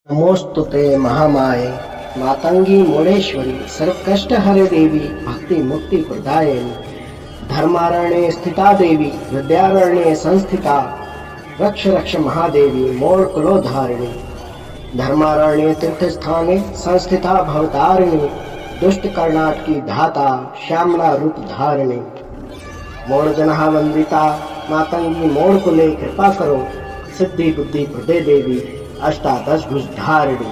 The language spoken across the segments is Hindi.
नमोस्तुते महामाये मातंगी मोड़ेश्वरी सर्वकष्ट हरे देवी भक्ति मुक्ति प्रदायिनी धर्मारण्ये स्थिता देवी विद्यारण्ये संस्थिता रक्ष रक्ष महादेवी मोड़ कुलोधारिणी धर्मारण्ये तीर्थ स्थाने संस्थिता भवतारिणी दुष्ट कर्णाट की धाता श्यामला रूप धारिणी मोड़ जनहा वंदिता मातंगी मोड़ कुले कृपा करो सिद्धि बुद्धि प्रदे देवी अष्टादश भुजधारिणी।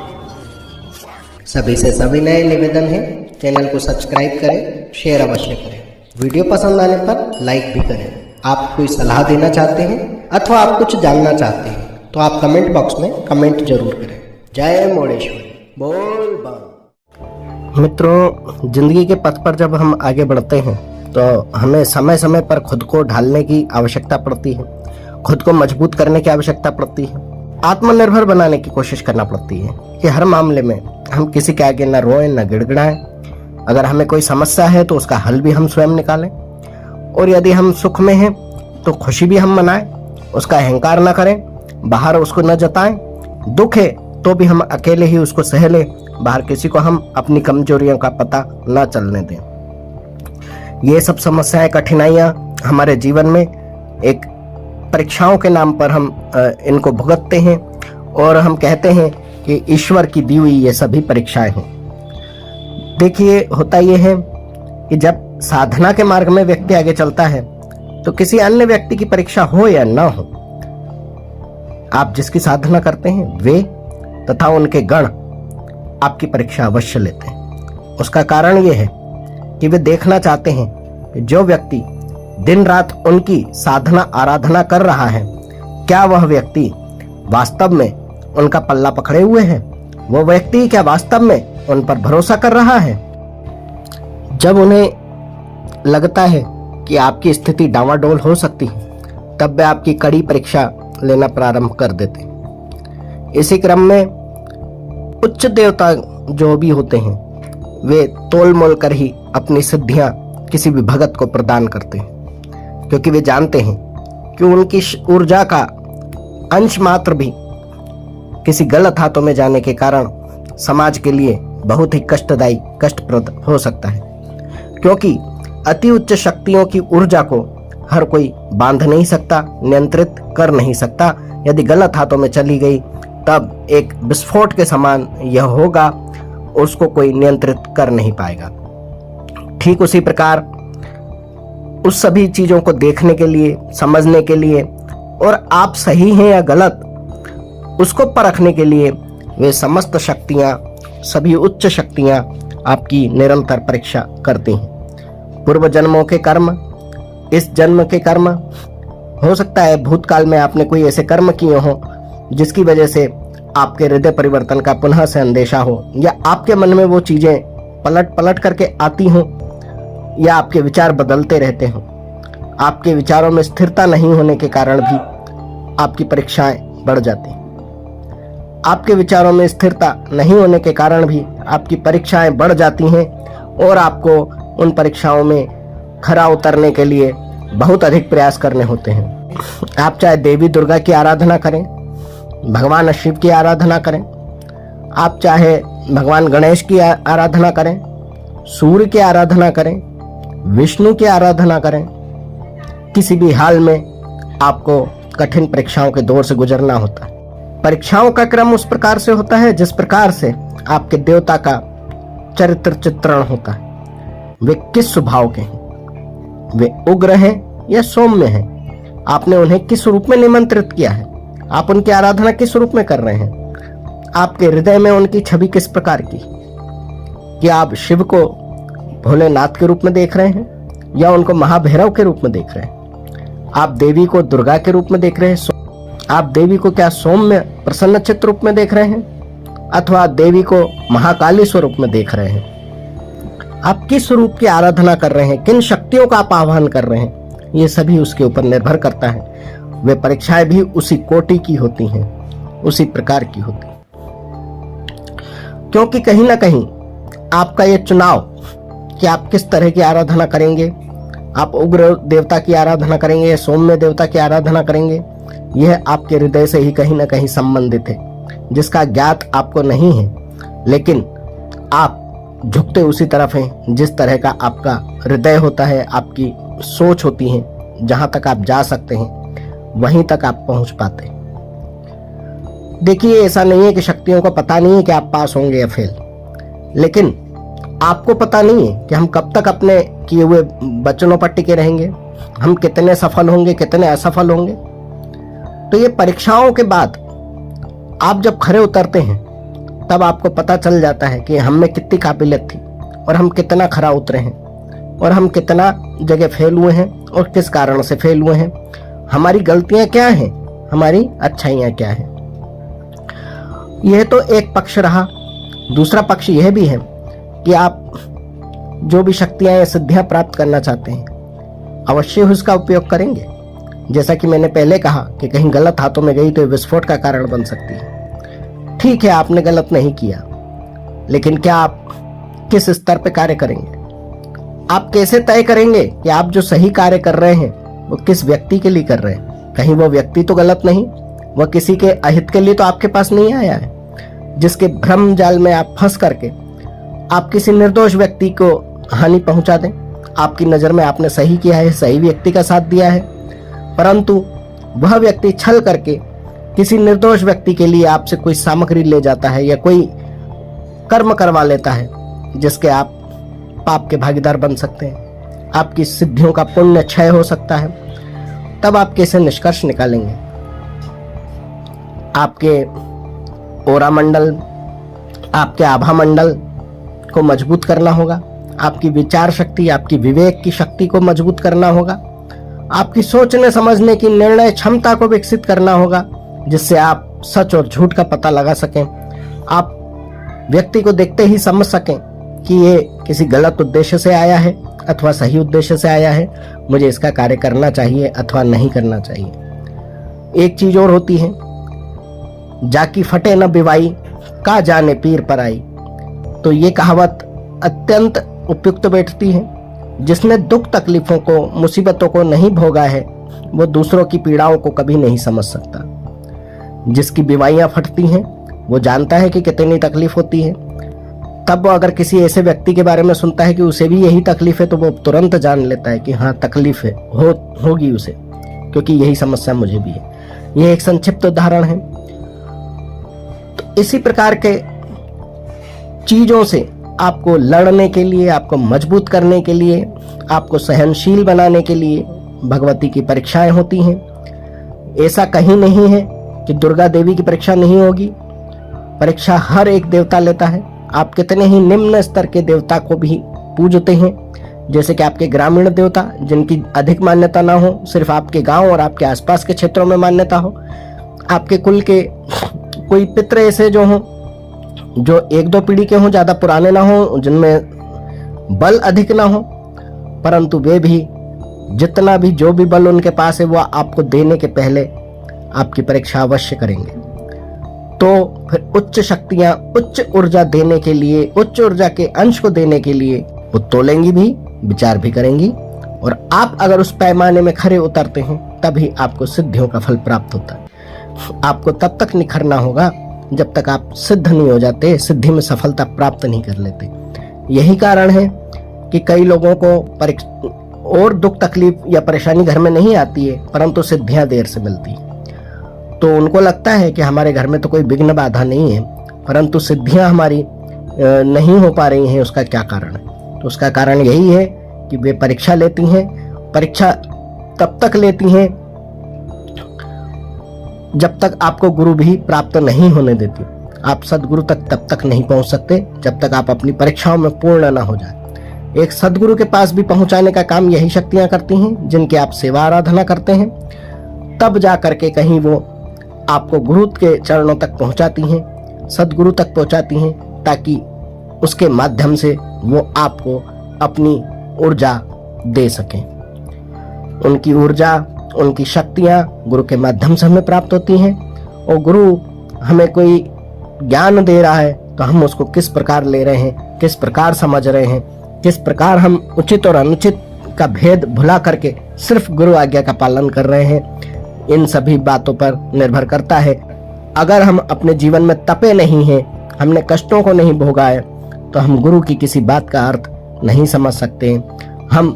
सभी से सविनय निवेदन है, चैनल को सब्सक्राइब करें, शेयर अवश्य करें। वीडियो पसंद आने पर लाइक भी करें। आप कोई सलाह देना चाहते हैं अथवा आप कुछ जानना चाहते हैं तो आप कमेंट बॉक्स में कमेंट जरूर करें। जय मोड़ेश्वरी बोल बम। मित्रों, जिंदगी के पथ पर जब हम आगे बढ़ते हैं तो हमें समय समय पर खुद को ढालने की आवश्यकता पड़ती है, खुद को मजबूत करने की आवश्यकता पड़ती है, आत्मनिर्भर बनाने की कोशिश करना पड़ती है कि हर मामले में हम किसी के आगे न रोएं न गिड़गिड़ाएं। अगर हमें कोई समस्या है तो उसका हल भी हम स्वयं निकालें, और यदि हम सुख में हैं तो खुशी भी हम मनाएं, उसका अहंकार न करें, बाहर उसको न जताएं। दुख है तो भी हम अकेले ही उसको सह लें, बाहर किसी को हम अपनी कमजोरियों का पता न चलने दें। ये सब समस्याएं, कठिनाइयां हमारे जीवन में एक परीक्षाओं के नाम पर हम इनको भुगतते हैं और हम कहते हैं कि ईश्वर की दी हुई ये सभी परीक्षाएं हैं। देखिए, होता ये है कि जब साधना के मार्ग में व्यक्ति आगे चलता है तो किसी अन्य व्यक्ति की परीक्षा हो या ना हो, आप जिसकी साधना करते हैं वे तथा उनके गण आपकी परीक्षा अवश्य लेते हैं। उसका कारण ये है कि वे देखना चाहते हैं कि जो व्यक्ति दिन रात उनकी साधना आराधना कर रहा है, क्या वह व्यक्ति वास्तव में उनका पल्ला पकड़े हुए है, वो व्यक्ति क्या वास्तव में उन पर भरोसा कर रहा है। जब उन्हें लगता है कि आपकी स्थिति डावाडोल हो सकती है, तब वे आपकी कड़ी परीक्षा लेना प्रारंभ कर देते हैं। इसी क्रम में उच्च देवता जो भी होते हैं वे तोल मोल कर ही अपनी सिद्धियां किसी भी भगत को प्रदान करते हैं, क्योंकि वे जानते हैं कि उनकी ऊर्जा का अंश मात्र भी किसी गलत हाथों में जाने के कारण समाज के लिए बहुत ही कष्टदायी, कष्टप्रद हो सकता है। क्योंकि अति उच्च शक्तियों की ऊर्जा को हर कोई बांध नहीं सकता, नियंत्रित कर नहीं सकता। यदि गलत हाथों में चली गई तब एक विस्फोट के समान यह होगा, उसको कोई नियंत्रित कर नहीं पाएगा। ठीक उसी प्रकार उस सभी चीजों को देखने के लिए, समझने के लिए और आप सही हैं या गलत उसको परखने के लिए वे समस्त शक्तियां, सभी उच्च शक्तियां आपकी निरंतर परीक्षा करती हैं। पूर्व जन्मों के कर्म, इस जन्म के कर्म, हो सकता है भूतकाल में आपने कोई ऐसे कर्म किए हो जिसकी वजह से आपके हृदय परिवर्तन का पुनः से अंदेशा हो, या आपके मन में वो चीजें पलट पलट करके आती हों, या आपके विचार बदलते रहते हों। आपके विचारों में स्थिरता नहीं होने के कारण भी आपकी परीक्षाएं बढ़ जाती हैं। आपके विचारों में स्थिरता नहीं होने के कारण भी आपकी परीक्षाएं बढ़ जाती हैं और आपको उन परीक्षाओं में खरा उतरने के लिए बहुत अधिक प्रयास करने होते हैं। आप चाहे देवी दुर्गा की आराधना करें, भगवान शिव की आराधना करें, आप चाहे भगवान गणेश की आराधना करें, सूर्य की आराधना करें, विष्णु की आराधना करें, किसी भी हाल में आपको कठिन परीक्षाओं के दौर से गुजरना होता है। परीक्षाओं का क्रम उस प्रकार से होता है जिस प्रकार से आपके देवता का चरित्र चित्रण होता है। वे किस स्वभाव के हैं, वे उग्र हैं या सौम्य हैं, आपने उन्हें किस रूप में निमंत्रित किया है, आप उनकी आराधना किस रूप में कर रहे हैं, आपके हृदय में उनकी छवि किस प्रकार की, क्या आप शिव को भोलेनाथ के रूप में देख रहे हैं या उनको महाभैरव के रूप में देख रहे हैं, आप देवी को दुर्गा के रूप में देख रहे हैं, आप देवी को क्या सौम्य प्रसन्न चित्त रूप में देख रहे हैं अथवा देवी को महाकाली स्वरूप में देख रहे हैं। आप किस रूप की आराधना कर रहे हैं, किन शक्तियों का आप आह्वान कर रहे हैं, ये सभी उसके ऊपर निर्भर करता है। वे परीक्षाएं भी उसी कोटि की होती हैं, उसी प्रकार की होती हैं। क्योंकि कहीं ना कहीं आपका ये चुनाव कि आप किस तरह की आराधना करेंगे, आप उग्र देवता की आराधना करेंगे या सौम्य देवता की आराधना करेंगे, यह आपके हृदय से ही कहीं ना कहीं संबंधित है। जिसका ज्ञात आपको नहीं है, लेकिन आप झुकते उसी तरफ हैं जिस तरह का आपका हृदय होता है, आपकी सोच होती है। जहां तक आप जा सकते हैं वहीं तक आप पहुंच पाते हैं। देखिए, ऐसा नहीं है कि शक्तियों को पता नहीं है कि आप पास होंगे या फेल, लेकिन आपको पता नहीं है कि हम कब तक अपने किए हुए वचनों पर टिके रहेंगे, हम कितने सफल होंगे, कितने असफल होंगे। तो ये परीक्षाओं के बाद आप जब खरे उतरते हैं तब आपको पता चल जाता है कि हम में कितनी काबिलियत थी और हम कितना खरा उतरे हैं और हम कितना जगह फेल हुए हैं और किस कारण से फेल हुए हैं, हमारी गलतियां क्या हैं, हमारी अच्छाइयां क्या हैं। यह तो एक पक्ष रहा। दूसरा पक्ष यह भी है कि आप जो भी शक्तियां या सिद्धियां प्राप्त करना चाहते हैं अवश्य उसका उपयोग करेंगे। जैसा कि मैंने पहले कहा कि कहीं गलत हाथों में गई तो ये विस्फोट का कारण बन सकती है। ठीक है, आपने गलत नहीं किया, लेकिन क्या आप किस स्तर पे कार्य करेंगे? आप कैसे तय करेंगे कि आप जो सही कार्य कर रहे हैं वो किस व्यक्ति के लिए कर रहे हैं? कहीं वो व्यक्ति तो गलत नहीं, वह किसी के अहित के लिए तो आपके पास नहीं आया है, जिसके भ्रम जाल में आप फंस करके आप किसी निर्दोष व्यक्ति को हानि पहुंचा दें। आपकी नजर में आपने सही किया है, सही व्यक्ति का साथ दिया है, परंतु वह व्यक्ति छल करके किसी निर्दोष व्यक्ति के लिए आपसे कोई सामग्री ले जाता है या कोई कर्म करवा लेता है जिसके आप पाप के भागीदार बन सकते हैं। आपकी सिद्धियों का पुण्य क्षय हो सकता है। तब आप कैसे निष्कर्ष निकालेंगे? आपके ओरा मंडल, आपके आभा मंडल को मजबूत करना होगा। आपकी विचार शक्ति, आपकी विवेक की शक्ति को मजबूत करना होगा। आपकी सोचने समझने की निर्णय क्षमता को विकसित करना होगा, जिससे आप सच और झूठ का पता लगा सकें। आप व्यक्ति को देखते ही समझ सकें कि ये किसी गलत उद्देश्य से आया है अथवा सही उद्देश्य से आया है, मुझे इसका कार्य करना चाहिए अथवा नहीं करना चाहिए। एक चीज और होती है, जाकी फटे न बिवाई, का जाने पीर पर आई। तो ये कहावत अत्यंत उपयुक्त बैठती है। जिसने दुख तकलीफों को, मुसीबतों को नहीं भोगा है, वो दूसरों की पीड़ाओं को कभी नहीं समझ सकता। जिसकी बिवाइयां फटती हैं वो जानता है कि कितनी तकलीफ होती है। तब वो अगर किसी ऐसे व्यक्ति के बारे में सुनता है कि उसे भी यही तकलीफ है, तो वो तुरंत जान लेता है कि हाँ, तकलीफ है, होगी उसे, क्योंकि यही समस्या मुझे भी है। यह एक संक्षिप्त उदाहरण है। तो इसी प्रकार के चीजों से आपको लड़ने के लिए, आपको मजबूत करने के लिए, आपको सहनशील बनाने के लिए भगवती की परीक्षाएं होती हैं। ऐसा कहीं नहीं है कि दुर्गा देवी की परीक्षा नहीं होगी। परीक्षा हर एक देवता लेता है। आप कितने ही निम्न स्तर के देवता को भी पूजते हैं, जैसे कि आपके ग्रामीण देवता जिनकी अधिक मान्यता ना हो, सिर्फ आपके गांव और आपके आसपास के क्षेत्रों में मान्यता हो। आपके कुल के कोई पितृ ऐसे जो हों, जो 1-2 पीढ़ी के हों, ज्यादा पुराने ना हो, जिनमें बल अधिक ना हो, परंतु वे भी जितना भी जो भी बल उनके पास है वह आपको देने के पहले आपकी परीक्षा अवश्य करेंगे। तो फिर उच्च शक्तियां, उच्च ऊर्जा देने के लिए, उच्च ऊर्जा के अंश को देने के लिए वो तोलेंगी भी, विचार भी करेंगी। और आप अगर उस पैमाने में खरे उतरते हैं तभी आपको सिद्धियों का फल प्राप्त होता है। आपको तब तक निखरना होगा जब तक आप सिद्ध नहीं हो जाते, सिद्धि में सफलता प्राप्त नहीं कर लेते। यही कारण है कि कई लोगों को और दुख तकलीफ या परेशानी घर में नहीं आती है, परंतु सिद्धियां देर से मिलती है। तो उनको लगता है कि हमारे घर में तो कोई विघ्न बाधा नहीं है, परंतु सिद्धियां हमारी नहीं हो पा रही हैं। उसका क्या कारण है? तो उसका कारण यही है कि वे परीक्षा लेती हैं। परीक्षा तब तक लेती हैं जब तक आपको गुरु भी प्राप्त नहीं होने देती। आप सदगुरु तक तब तक नहीं पहुंच सकते जब तक आप अपनी परीक्षाओं में पूर्ण ना हो जाए। एक सदगुरु के पास भी पहुंचाने का काम यही शक्तियां करती हैं जिनकी आप सेवा आराधना करते हैं। तब जा करके कहीं वो आपको गुरु के चरणों तक पहुंचाती हैं, सदगुरु तक पहुंचाती हैं, ताकि उसके माध्यम से वो आपको अपनी ऊर्जा दे सकें। उनकी ऊर्जा, उनकी शक्तियां गुरु के माध्यम से हमें प्राप्त होती हैं। और गुरु हमें कोई ज्ञान दे रहा है तो हम उसको किस प्रकार ले रहे हैं, किस प्रकार समझ रहे हैं, किस प्रकार हम उचित और अनुचित का भेद भुला करके सिर्फ गुरु आज्ञा का पालन कर रहे हैं, इन सभी बातों पर निर्भर करता है अगर हम अपने जीवन में तपे नहीं हैं, हमने कष्टों को नहीं भोगा है, तो हम गुरु की किसी बात का अर्थ नहीं समझ सकते। हम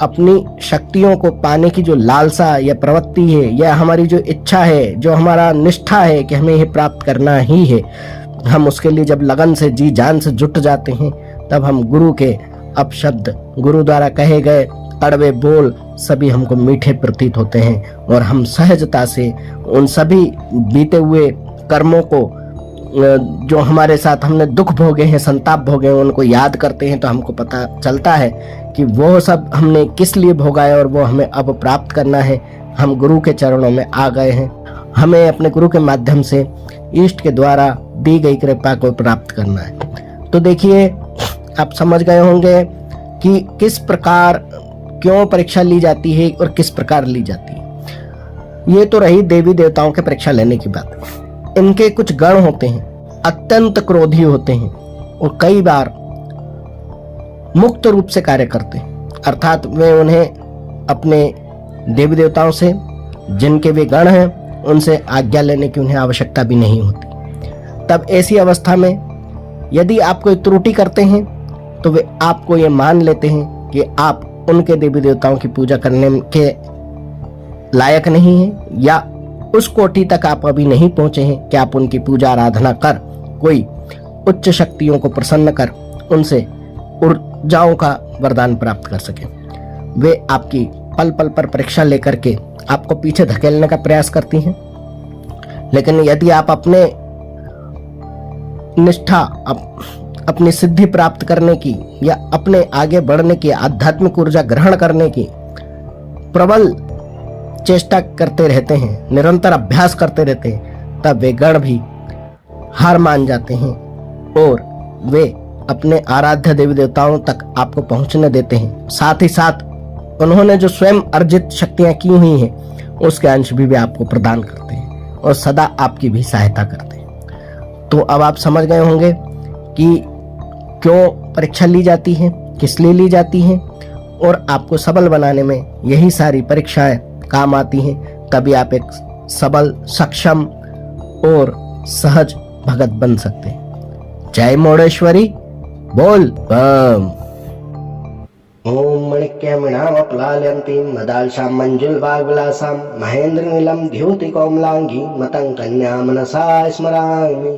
अपनी शक्तियों को पाने की जो लालसा या प्रवृत्ति है, या हमारी जो इच्छा है, जो हमारा निष्ठा है कि हमें ये प्राप्त करना ही है, हम उसके लिए जब लगन से जी जान से जुट जाते हैं, तब हम गुरु के अपशब्द, गुरु द्वारा कहे गए कड़वे बोल सभी हमको मीठे प्रतीत होते हैं, और हम सहजता से उन सभी बीते हुए कर्मों को, जो हमारे साथ हमने दुख भोगे हैं, संताप भोगे हैं, उनको याद करते हैं, तो हमको पता चलता है कि वो सब हमने किस लिए भोगा है और वो हमें अब प्राप्त करना है। हम गुरु के चरणों में आ गए हैं, हमें अपने गुरु के माध्यम से इष्ट के द्वारा दी गई कृपा को प्राप्त करना है। तो देखिए, आप समझ गए होंगे कि किस प्रकार क्यों परीक्षा ली जाती है और किस प्रकार ली जाती है। ये तो रही देवी देवताओं के परीक्षा लेने की बात। इनके कुछ गण होते हैं, अत्यंत क्रोधी होते हैं और कई बार मुक्त रूप से कार्य करते हैं, अर्थात वे उन्हें अपने देवी देवताओं से, जिनके वे गण हैं, उनसे आज्ञा लेने की उन्हें आवश्यकता भी नहीं होती। तब ऐसी अवस्था में यदि आप कोई त्रुटि करते हैं तो वे आपको ये मान लेते हैं कि आप उनके देवी देवताओं की पूजा करने के लायक नहीं हैं, या उस कोटि तक आप अभी नहीं पहुंचे हैं कि आप उनकी पूजा आराधना कर कोई उच्च शक्तियों को प्रसन्न कर उनसे ऊर्जाओं का वरदान प्राप्त कर सके। वे आपकी पल पल पर परीक्षा लेकर के आपको पीछे धकेलने का प्रयास करती हैं। लेकिन यदि आप अपने निष्ठा, अपनी सिद्धि प्राप्त करने की या अपने आगे बढ़ने की, आध्यात्मिक ऊर्जा ग्रहण करने की प्रबल चेष्टा करते रहते हैं, निरंतर अभ्यास करते रहते हैं, तब वे गण भी हार मान जाते हैं और वे अपने आराध्य देवी देवताओं तक आपको पहुंचने देते हैं। साथ ही साथ उन्होंने जो स्वयं अर्जित शक्तियां की हुई हैं, उसके अंश भी वे आपको प्रदान करते हैं और सदा आपकी भी सहायता करते हैं। तो अब आप समझ गए होंगे कि क्यों परीक्षा ली जाती है, किस लिए ली जाती है, और आपको सबल बनाने में यही सारी परीक्षाएं काम आती हैं। तभी आप एक सबल, सक्षम और सहज भगत बन सकते हैं। जय मोड़ेश्वरी, बोल बम। ओम मणिक्यमिणामक्लाल्यन्तीं मदालशां मंजुलवाग्विलासां महेन्द्रनीलं द्योतिकोमलांगी मतं कन्या मनसा स्मरामि।